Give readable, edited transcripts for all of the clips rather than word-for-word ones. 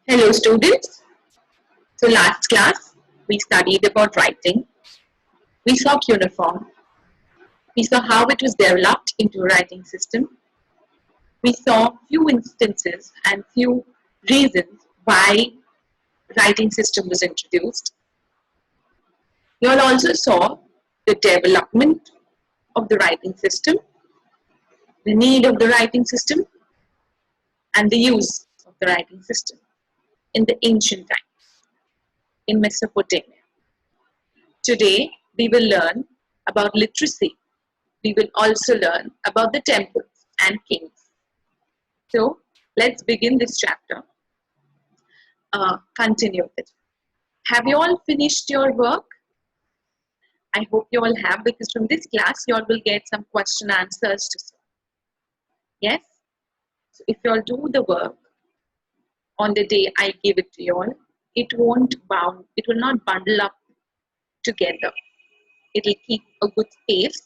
Hello students. So last class we studied about writing. We saw cuneiform. We saw how it was developed into a writing system. We saw few instances and few reasons why writing system was introduced. You all also saw the development of the writing system, the need of the writing system, and the use of the writing system in the ancient times in Mesopotamia. Today, we will learn about literacy. We will also learn about the temples and kings. So, let's begin this chapter. Continue with it. Have you all finished your work? I hope you all have, because from this class, you all will get some question answers to solve. Yes? So, if you all do the work on the day I give it to you all, it will not bundle up together. It will keep a good space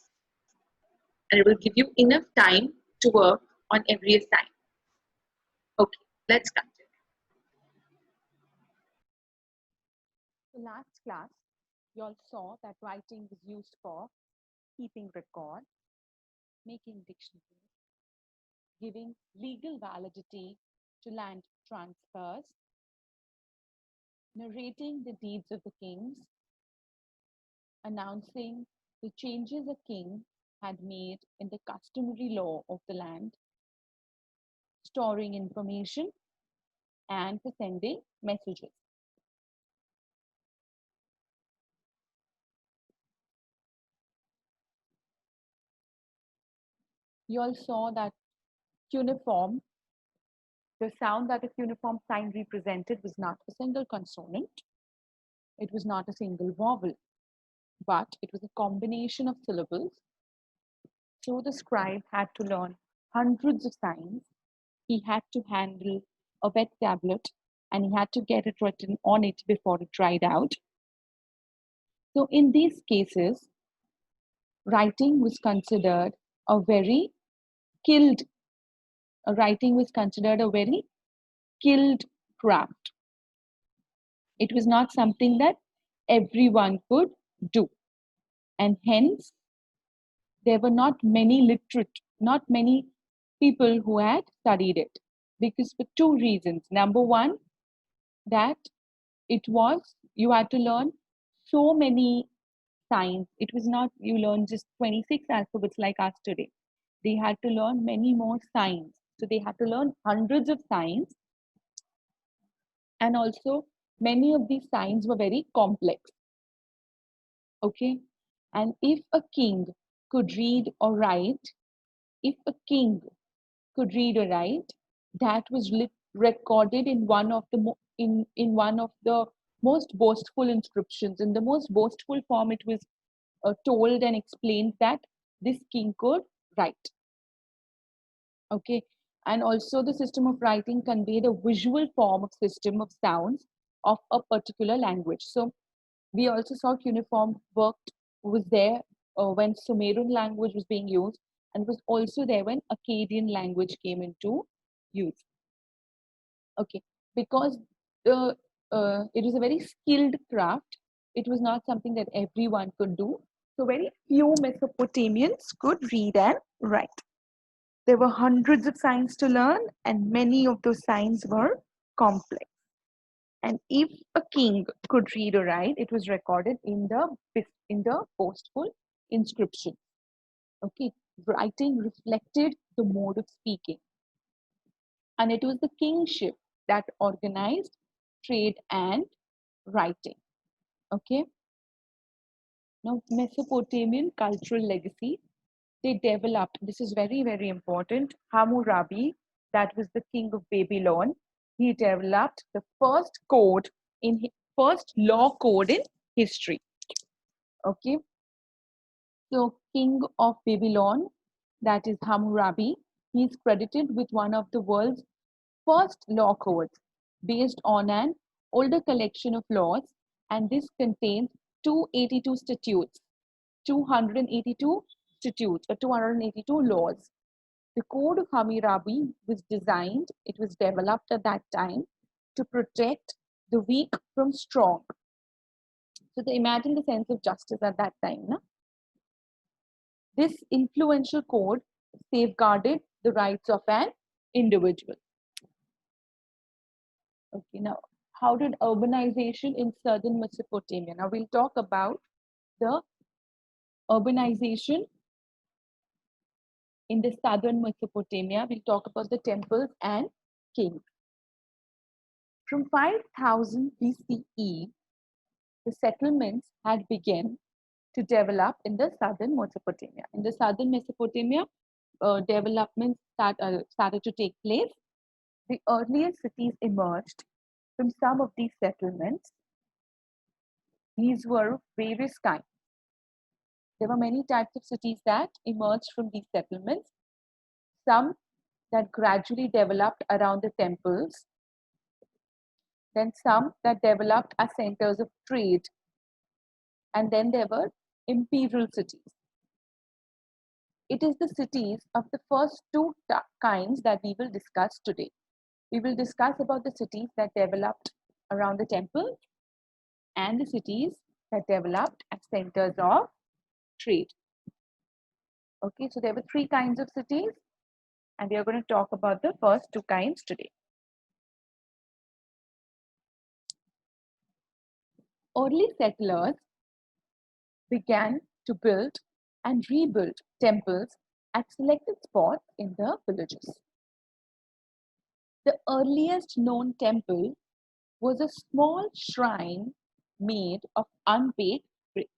and it will give you enough time to work on every assignment. Okay, let's continue. So last class, you all saw that writing was used for keeping record, making dictionaries, giving legal validity to land transfers, narrating the deeds of the kings, announcing the changes a king had made in the customary law of the land, storing information, and for sending messages. You all saw that cuneiform, the sound that a cuneiform sign represented was not a single consonant, it was not a single vowel, but it was a combination of syllables. So the scribe had to learn hundreds of signs. He had to handle a wet tablet and he had to get it written on it before it dried out. So in these cases, writing was considered a very skilled, writing was considered a very skilled craft. It was not something that everyone could do. And hence, there were not many people who had studied it. Because for two reasons. Number one, that you had to learn so many signs. It was not, you learned just 26 alphabets like us today. They had to learn many more signs. So they had to learn hundreds of signs. And also, many of these signs were very complex. Okay. And if a king could read or write, if a king could read or write, that was recorded in one of the in one of the most boastful inscriptions. In the most boastful form, it was told and explained that this king could write. Okay, and also the system of writing conveyed a visual form of system of sounds of a particular language. So we also saw cuneiform was there when Sumerian language was being used, and was also there when Akkadian language came into use. Okay, because it was a very skilled craft. It was not something that everyone could do. So very few Mesopotamians could read and write. There were hundreds of signs to learn, and many of those signs were complex. And if a king could read or write, it was recorded in the boastful inscription. Okay, writing reflected the mode of speaking, and it was the kingship that organized trade and writing. Okay, now Mesopotamian cultural legacy, they developed, this is very, very important, Hammurabi, that was the king of Babylon, he developed the first first law code in history. Okay, so king of Babylon, that is Hammurabi, he is credited with one of the world's first law codes based on an older collection of laws, and this contains 282 statutes, 282 statutes or 282 laws. The Code of Hammurabi was designed, it was developed at that time to protect the weak from strong. So imagine the sense of justice at that time. Na? This influential code safeguarded the rights of an individual. Okay, now how did urbanization in southern Mesopotamia? Now we'll talk about the urbanization in the southern Mesopotamia. We'll talk about the temples and kings. From 5000 BCE, the settlements had begun to develop in the southern Mesopotamia. In the southern Mesopotamia, developments started to take place. The earliest cities emerged from some of these settlements. These were various kinds. There were many types of cities that emerged from these settlements. Some that gradually developed around the temples, then some that developed as centers of trade, and then there were imperial cities. It is the cities of the first two kinds that we will discuss today. We will discuss about the cities that developed around the temple and the cities that developed as centers of trade. Okay, so there were three kinds of cities, and we are going to talk about the first two kinds today. Early settlers began to build and rebuild temples at selected spots in the villages. The earliest known temple was a small shrine made of unbaked bricks.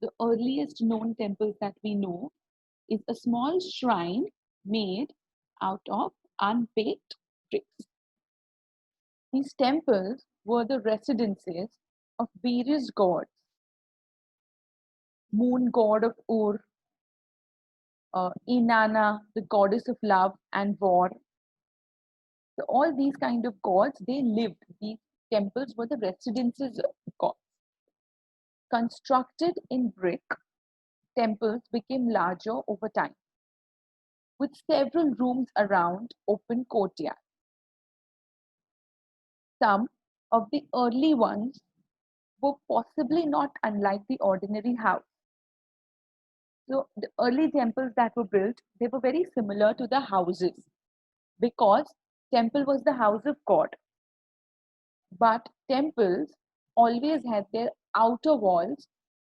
The earliest known temples that we know is a small shrine made out of unbaked bricks. These temples were the residences of various gods. Moon god of Ur, Inanna, the goddess of love and war. So all these kind of gods, they lived. These temples were the residences of gods. Constructed in brick, temples became larger over time, with several rooms around open courtyards. Some of the early ones were possibly not unlike the ordinary house. So the early temples that were built, they were very similar to the houses, because temple was the house of God. But temples always had their outer walls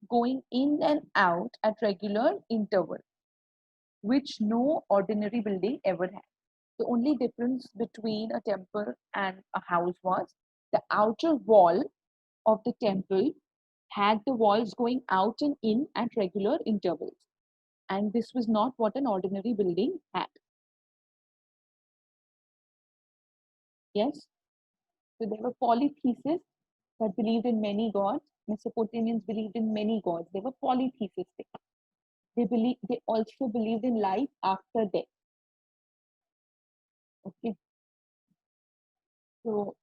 going in and out at regular intervals, which no ordinary building ever had. The only difference between a temple and a house was the outer wall of the temple had the walls going out and in at regular intervals. And this was not what an ordinary building had. Yes? So there were polytheists that believed in many gods. Mesopotamians believed in many gods. They were polytheistic. They also believed in life after death. Okay. So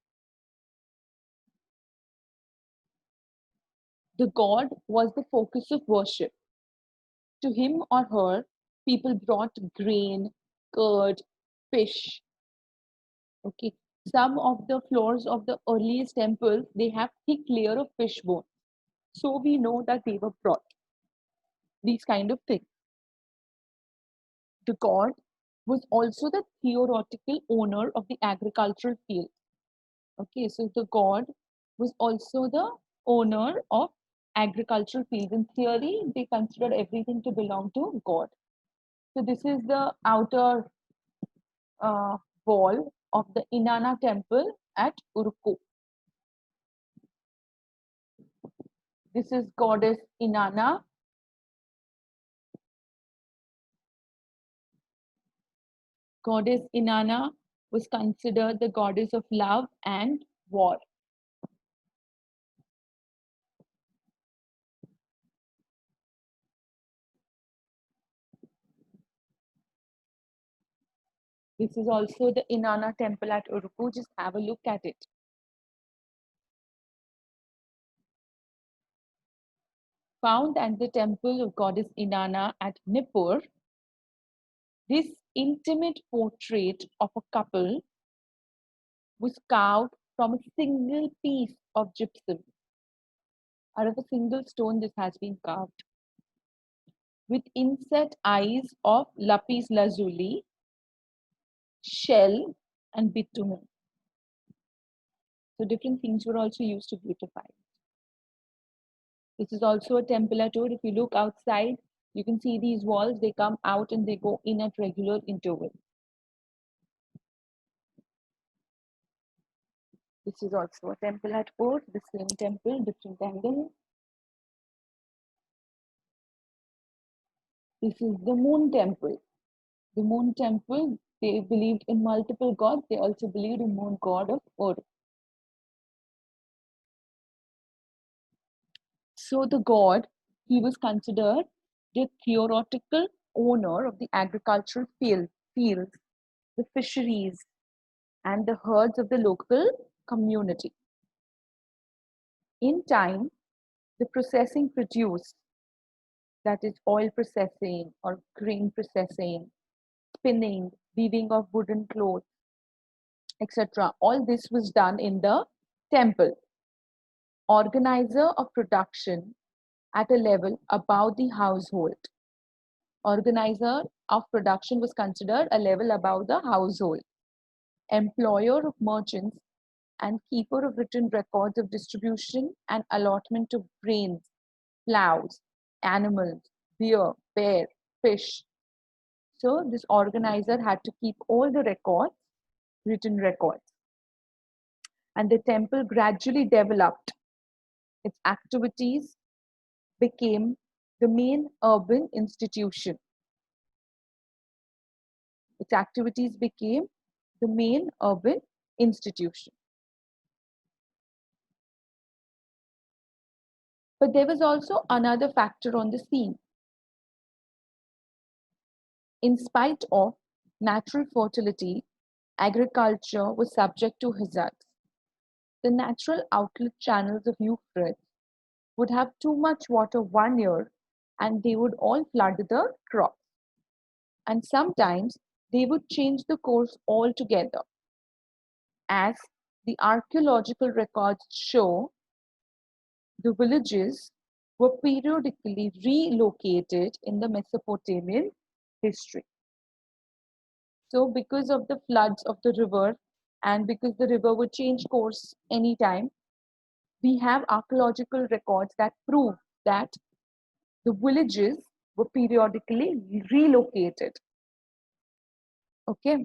the god was the focus of worship. To him or her, people brought grain, curd, fish. Okay. Some of the floors of the earliest temples, they have thick layer of fish bone. So we know that they were brought these kind of things. The god was also the theoretical owner of the agricultural field. Okay, so the god was also the owner of agricultural fields. In theory, they considered everything to belong to God. So this is the outer wall of the Inanna temple at Urukku. This is goddess Inanna. Goddess Inanna was considered the goddess of love and war. This is also the Inanna temple at Urukku. Just have a look at it. Found at the temple of goddess Inanna at Nippur, this intimate portrait of a couple was carved from a single piece of gypsum. Out of a single stone, this has been carved. With inset eyes of lapis lazuli, shell, and bitumen. So different things were also used to beautify it. This is also a temple at Ur. If you look outside, you can see these walls. They come out and they go in at regular intervals. This is also a temple at Ur. The same temple, different angle. This is the moon temple. The moon temple, they believed in multiple gods. They also believed in moon god of Ur. So the god, he was considered the theoretical owner of the agricultural fields, the fisheries, and the herds of the local community. In time, the processing produce, that is oil processing or grain processing, spinning, weaving of wooden clothes, etc. All this was done in the temple. Organizer of production at a level above the household. Organizer of production was considered a level above the household. Employer of merchants and keeper of written records of distribution and allotment of grains, plows, animals, bear, fish. So this organizer had to keep all the records, written records. And the temple gradually developed. Its activities became the main urban institution. Its activities became the main urban institution. But there was also another factor on the scene. In spite of natural fertility, agriculture was subject to hazards. The natural outlet channels of Euphrates would have too much water one year and they would all flood the crops. And sometimes they would change the course altogether. As the archaeological records show, the villages were periodically relocated in the Mesopotamian history. So because of the floods of the river and because the river would change course anytime, we have archaeological records that prove that the villages were periodically relocated. Okay.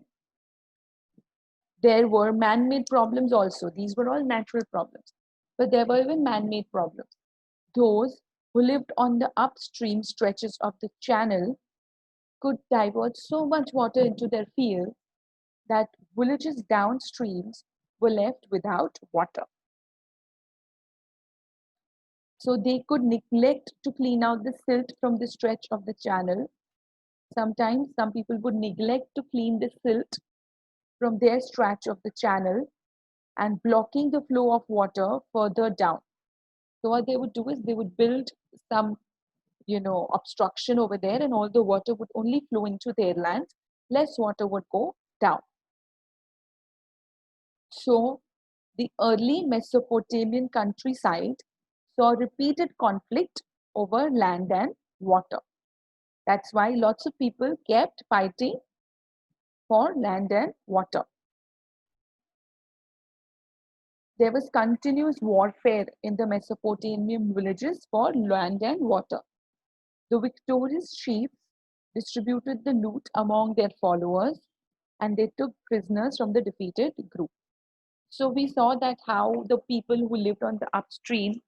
There were man-made problems also. These were all natural problems. But there were even man-made problems. Those who lived on the upstream stretches of the channel could divert so much water into their fields that villages downstreams were left without water. So they could neglect to clean out the silt from the stretch of the channel. Sometimes some people would neglect to clean the silt from their stretch of the channel and blocking the flow of water further down. So what they would do is they would build some, obstruction over there, and all the water would only flow into their land. Less water would go down. So the early Mesopotamian countryside saw repeated conflict over land and water. That's why lots of people kept fighting for land and water. There was continuous warfare in the Mesopotamian villages for land and water. The victorious chiefs distributed the loot among their followers and they took prisoners from the defeated group. So we saw that how the people who lived on the upstream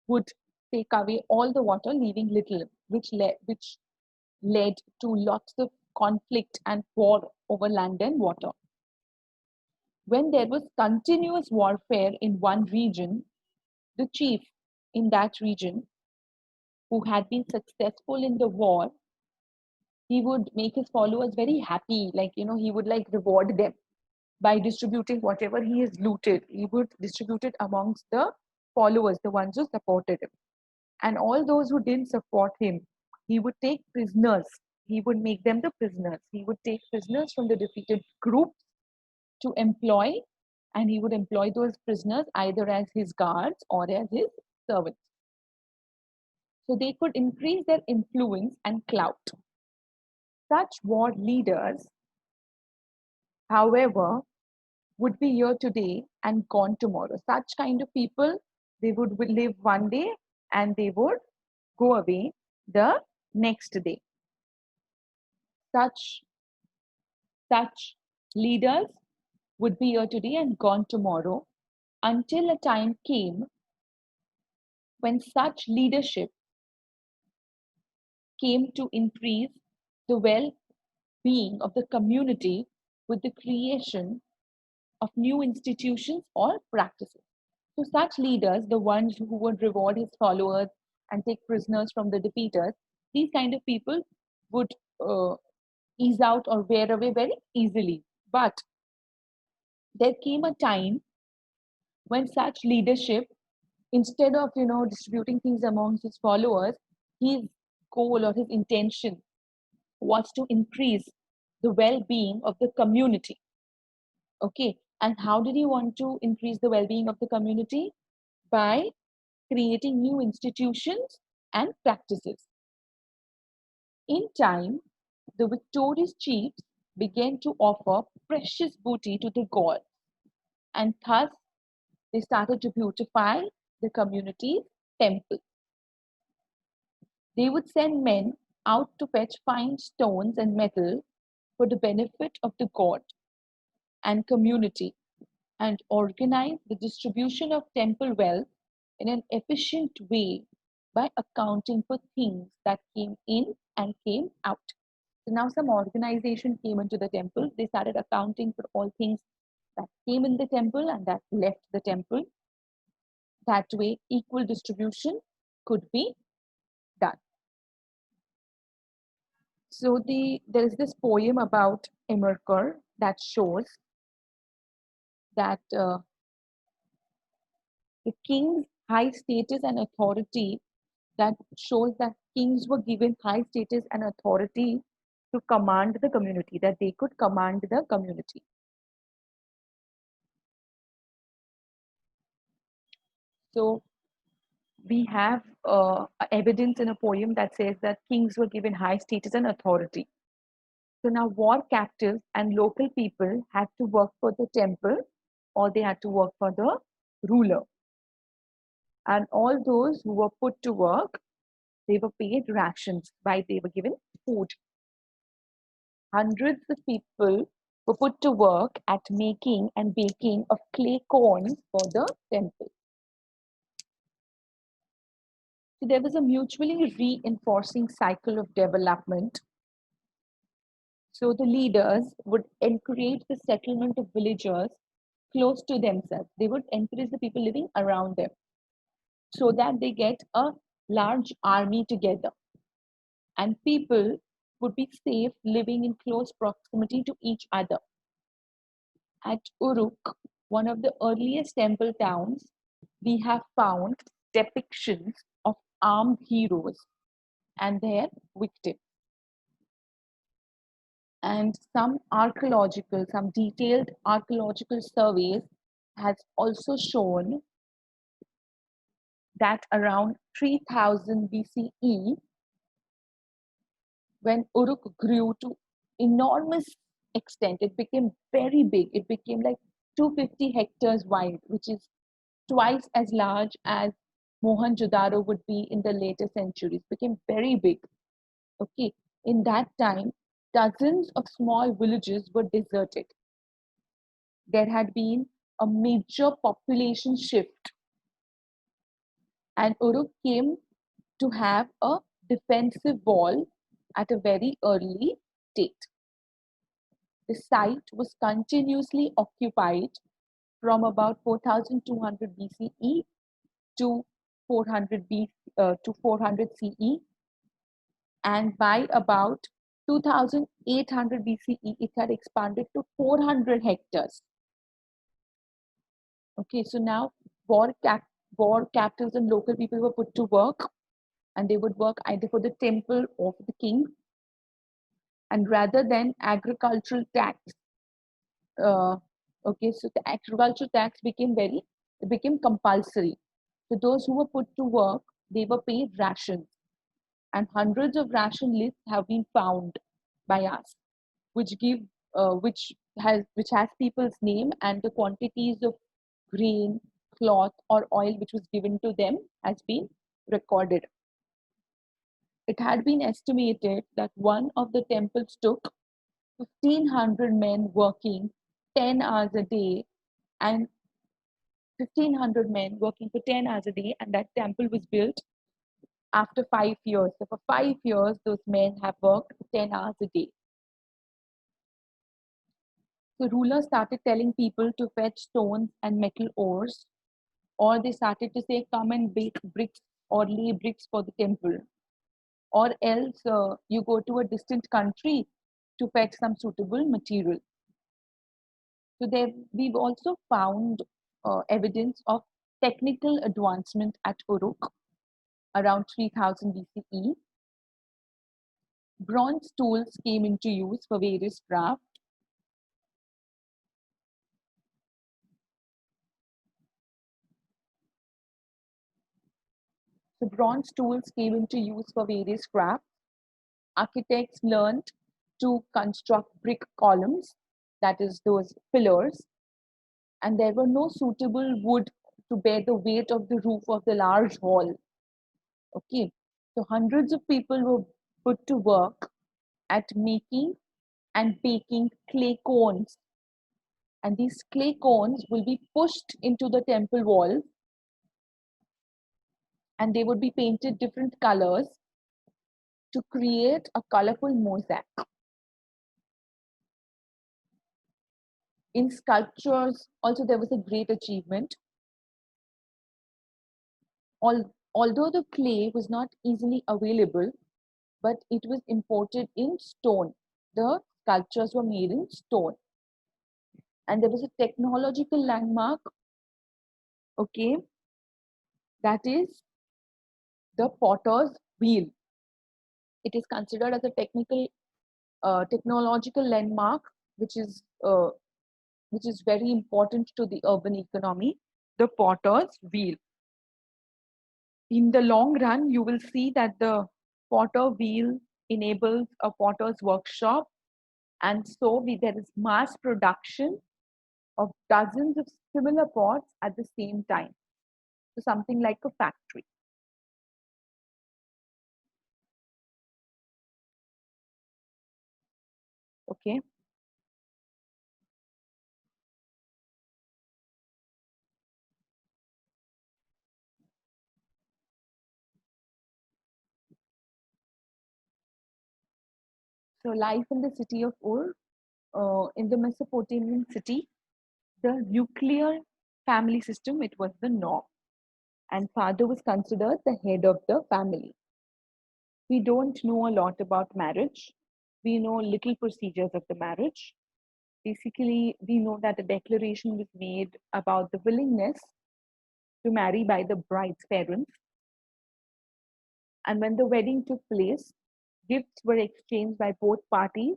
would take away all the water, leaving little, which led to lots of conflict and war over land and water. When there was continuous warfare in one region, the chief in that region who had been successful in the war, he would make his followers very happy. He would reward them by distributing whatever he has looted. He would distribute it amongst the followers, the ones who supported him. And all those who didn't support him, he would take prisoners. He would make them the prisoners. He would take prisoners from the defeated groups to employ, and he would employ those prisoners either as his guards or as his servants. So they could increase their influence and clout. Such war leaders, however, would be here today and gone tomorrow. Such kind of people, they would live one day and they would go away the next day. Such leaders would be here today and gone tomorrow, until a time came when such leadership came to increase the well-being of the community with the creation of new institutions or practices. So such leaders, the ones who would reward his followers and take prisoners from the defeaters, these kind of people would ease out or wear away very easily. But there came a time when such leadership, instead of distributing things amongst his followers, his goal or his intention was to increase the well-being of the community. Okay, and how did he want to increase the well-being of the community? By creating new institutions and practices. In time, the victorious chiefs began to offer precious booty to the gods, and thus they started to beautify the community's temple. They would send men out to fetch fine stones and metal for the benefit of the god and community, and organize the distribution of temple wealth in an efficient way by accounting for things that came in and came out. So now some organization came into the temple. They started accounting for all things that came in the temple and that left the temple. That way, equal distribution could be done. So there is this poem about Emerkar that shows that the king's high status and authority, that shows that kings were given high status and authority to command the community, that they could command the community. So we have evidence in a poem that says that kings were given high status and authority. So now war captives and local people had to work for the temple, or they had to work for the ruler. And all those who were put to work, they were paid rations, by they were given food. Hundreds of people were put to work at making and baking of clay corn for the temple. So there was a mutually reinforcing cycle of development. So the leaders would encourage the settlement of villagers close to themselves. They would encourage the people living around them so that they get a large army together. And people would be safe living in close proximity to each other. At Uruk, one of the earliest temple towns, we have found depictions of armed heroes and their victims. And some detailed archaeological surveys has also shown that around 3000 BCE, when Uruk grew to enormous extent, it became very big. It became like 250 hectares wide, which is twice as large as Mohenjo-daro would be in the later centuries. It became very big. Okay, in that time, dozens of small villages were deserted. There had been a major population shift, and Uruk came to have a defensive wall at a very early date. The site was continuously occupied from about 4200 BCE to 400 CE, and by about 2800 BCE, it had expanded to 400 hectares. Okay, so now war captives and local people were put to work, and they would work either for the temple or for the king. And rather than agricultural tax, Okay, so the agricultural tax became compulsory. So those who were put to work, they were paid rations, and hundreds of ration lists have been found by us, which give which has people's name and the quantities of grain, cloth, or oil which was given to them has been recorded. It had been estimated that one of the temples took 1,500 men working 10 hours a day, and 1,500 men working for 10 hours a day, and that temple was built after 5 years. So for 5 years, those men have worked 10 hours a day. So rulers started telling people to fetch stones and metal ores, or they started to say, come and bake bricks or lay bricks for the temple, or else you go to a distant country to fetch some suitable material. So there, we've also found evidence of technical advancement at Uruk around 3000 BCE. Bronze tools came into use for various crafts. So bronze tools came into use for various crafts. Architects learned to construct brick columns, that is, those pillars, and there were no suitable wood to bear the weight of the roof of the large hall. Okay, so hundreds of people were put to work at making and baking clay cones, and these clay cones will be pushed into the temple walls, and they would be painted different colors to create a colorful mosaic. In sculptures, also there was a great achievement. Although the clay was not easily available, but it was imported in stone. The sculptures were made in stone. And there was a technological landmark, okay, that is the potter's wheel. It is considered as a technological landmark, which is uh, which is very important to the urban economy, the potter's wheel. In the long run, you will see that the potter wheel enables a potter's workshop, and so there is mass production of dozens of similar pots at the same time. So something like a factory. Okay. So life in the city of Ur, in the Mesopotamian city, the nuclear family system, it was the norm, and father was considered the head of the family. We don't know a lot about marriage. We know little procedures of the marriage. Basically, we know that a declaration was made about the willingness to marry by the bride's parents. And when the wedding took place, gifts were exchanged by both parties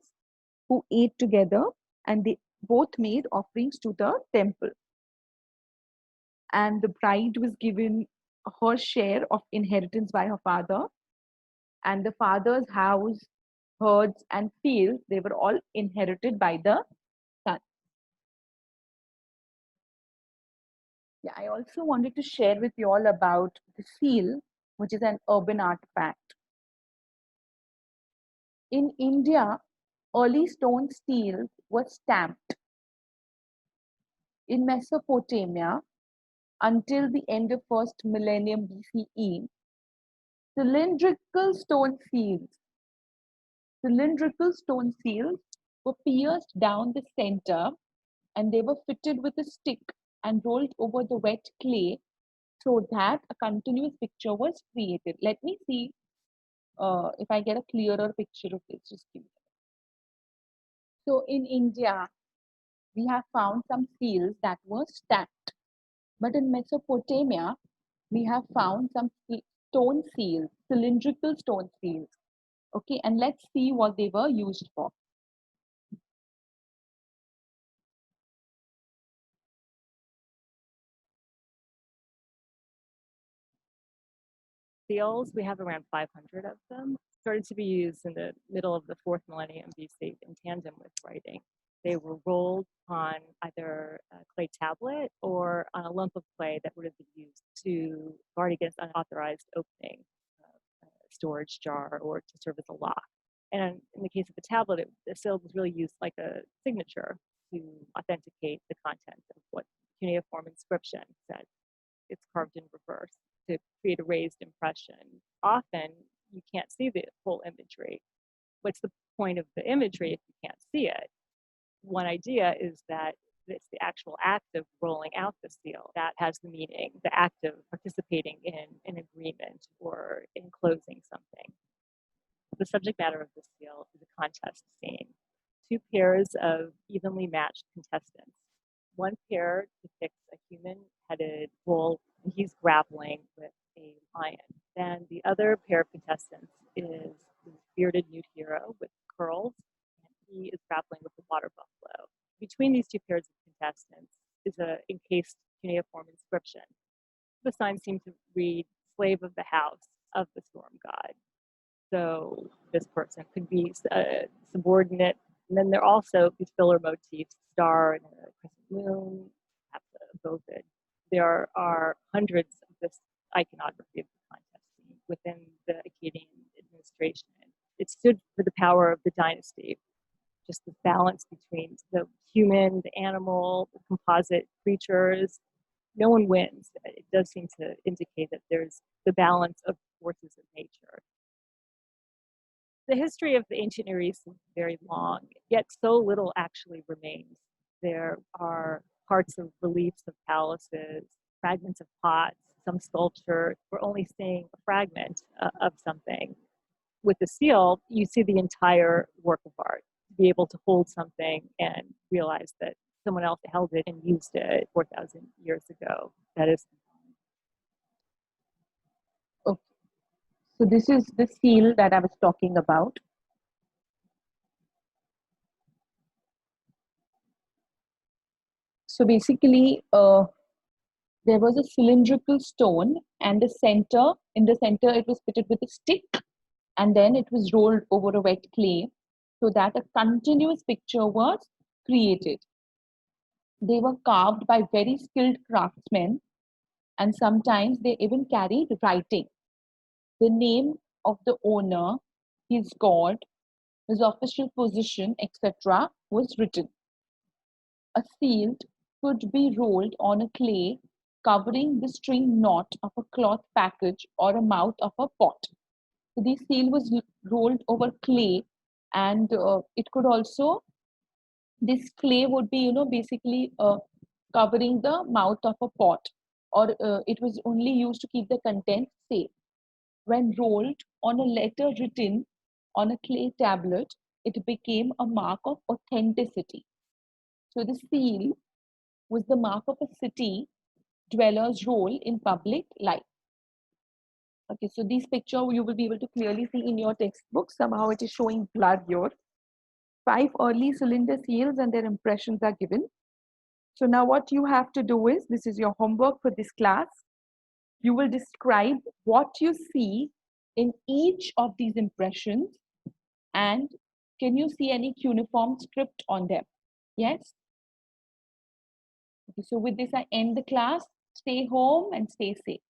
who ate together, and they both made offerings to the temple. And the bride was given her share of inheritance by her father, and the father's house, herds, and fields, they were all inherited by the son. Yeah, I also wanted to share with you all about the seal, which is an urban artifact. In India, early stone seals were stamped. In Mesopotamia, until the end of first millennium BCE, cylindrical stone seals cylindrical stone seals were pierced down the center, and they were fitted with a stick and rolled over the wet clay so that a continuous picture was created. Let me see if I get a clearer picture of this. Just give me. So in India, we have found some seals that were stacked. But in Mesopotamia, we have found some stone seals, cylindrical stone seals. Okay, and let's see what they were used for. seals, we have around 500 of them. Started to be used in the middle of the 4th millennium BC in tandem with writing. They were rolled on either a clay tablet or on a lump of clay that would have been used to guard against unauthorized opening of a storage jar or to serve as a lock. And in the case of the tablet, the seal was really used like a signature to authenticate the content of what cuneiform inscription said. It's carved in reverse to create a raised impression. Often you can't see the full imagery. What's the point of the imagery if you can't see it? One idea is that it's the actual act of rolling out the seal that has the meaning, the act of participating in an agreement or enclosing something. The subject matter of the seal is a contest scene. 2 pairs of evenly matched contestants. One pair depicts a human-headed wolf, and he's grappling with a lion. Then the other pair of contestants is the bearded nude hero with curls, and he is grappling with the water buffalo. Between these 2 pairs of contestants is an encased cuneiform inscription. The signs seem to read, "Slave of the house of the storm god." So this person could be a subordinate. And then there are also these filler motifs, star and a crescent moon, perhaps a bovid. There are hundreds of this iconography of the contest scene within the Akkadian administration. It stood for the power of the dynasty, just the balance between the human, the animal, the composite creatures. No one wins. It does seem to indicate that there's the balance of forces of nature. The history of the ancient Near East is very long, yet so little actually remains. There are parts of reliefs of palaces, fragments of pots, some sculpture. We're only seeing a fragment of something. With the seal, you see the entire work of art. To be able to hold something and realize that someone else held it and used it 4,000 years ago. That is. Okay. So this is the seal that I was talking about. So basically, there was a cylindrical stone, and in the center, it was fitted with a stick, and then it was rolled over a wet clay so that a continuous picture was created. They were carved by very skilled craftsmen, and sometimes they even carried writing. The name of the owner, his god, his official position, etc., was written. A seal could be rolled on a clay covering the string knot of a cloth package or a mouth of a pot. So the seal was rolled over clay, and it could also, this clay would be, basically covering the mouth of a pot, or it was only used to keep the contents safe. When rolled on a letter written on a clay tablet, it became a mark of authenticity. So the seal was the mark of a city dweller's role in public life. Okay, so this picture you will be able to clearly see in your textbook. Somehow it is showing blur here. 5 early cylinder seals and their impressions are given. So now what you have to do is, this is your homework for this class. You will describe what you see in each of these impressions, and can you see any cuneiform script on them? Yes? Okay, so with this I end the class. Stay home and stay safe.